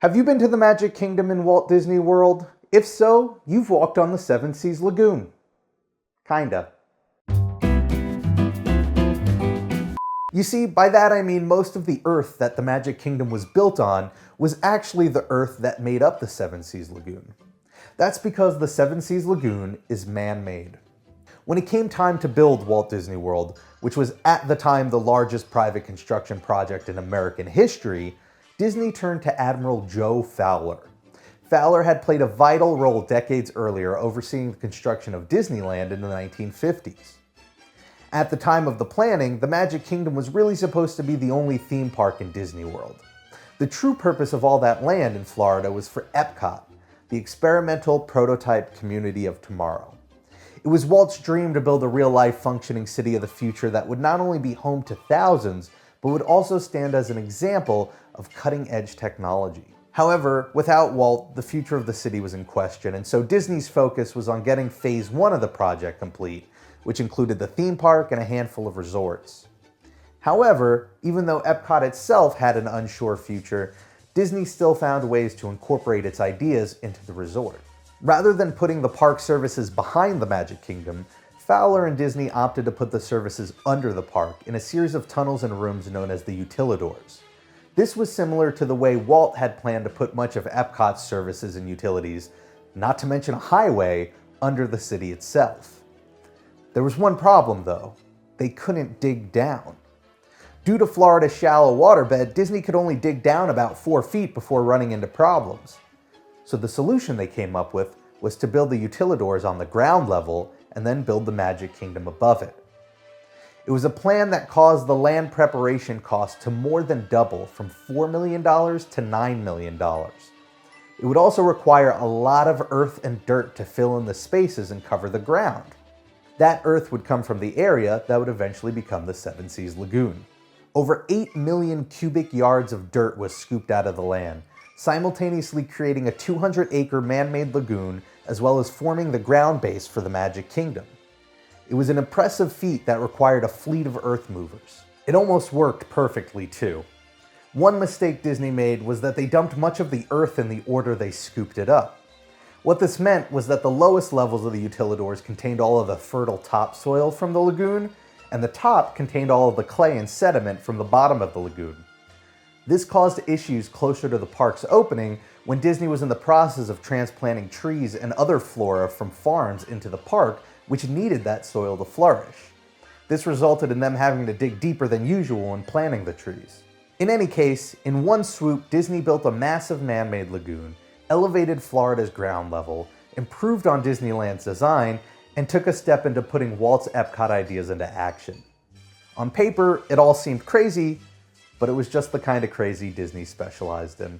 Have you been to the Magic Kingdom in Walt Disney World? If so, you've walked on the Seven Seas Lagoon. Kinda. You see, by that I mean most of the Earth that the Magic Kingdom was built on was actually the Earth that made up the Seven Seas Lagoon. That's because the Seven Seas Lagoon is man-made. When it came time to build Walt Disney World, which was at the time the largest private construction project in American history, Disney turned to Admiral Joe Fowler. Fowler had played a vital role decades earlier overseeing the construction of Disneyland in the 1950s. At the time of the planning, the Magic Kingdom was really supposed to be the only theme park in Disney World. The true purpose of all that land in Florida was for EPCOT, the experimental prototype community of tomorrow. It was Walt's dream to build a real-life functioning city of the future that would not only be home to thousands, but would also stand as an example of cutting-edge technology. However, without Walt, the future of the city was in question, and so Disney's focus was on getting phase 1 of the project complete, which included the theme park and a handful of resorts. However, even though EPCOT itself had an unsure future, Disney still found ways to incorporate its ideas into the resort. Rather than putting the park services behind the Magic Kingdom, Fowler and Disney opted to put the services under the park in a series of tunnels and rooms known as the utilidors. This was similar to the way Walt had planned to put much of EPCOT's services and utilities, not to mention a highway, under the city itself. There was one problem though: they couldn't dig down. Due to Florida's shallow waterbed, Disney could only dig down about 4 feet before running into problems. So the solution they came up with was to build the utilidors on the ground level and then build the Magic Kingdom above it. It was a plan that caused the land preparation cost to more than double from $4 million to $9 million. It would also require a lot of earth and dirt to fill in the spaces and cover the ground. That earth would come from the area that would eventually become the Seven Seas Lagoon. Over 8 million cubic yards of dirt was scooped out of the land, simultaneously creating a 200-acre man-made lagoon as well as forming the ground base for the Magic Kingdom. It was an impressive feat that required a fleet of earth movers. It almost worked perfectly too. One mistake Disney made was that they dumped much of the earth in the order they scooped it up. What this meant was that the lowest levels of the utilidors contained all of the fertile topsoil from the lagoon, and the top contained all of the clay and sediment from the bottom of the lagoon. This caused issues closer to the park's opening when Disney was in the process of transplanting trees and other flora from farms into the park, which needed that soil to flourish. This resulted in them having to dig deeper than usual when planting the trees. In any case, in one swoop, Disney built a massive man-made lagoon, elevated Florida's ground level, improved on Disneyland's design, and took a step into putting Walt's EPCOT ideas into action. On paper, it all seemed crazy, but it was just the kind of crazy Disney specialized in.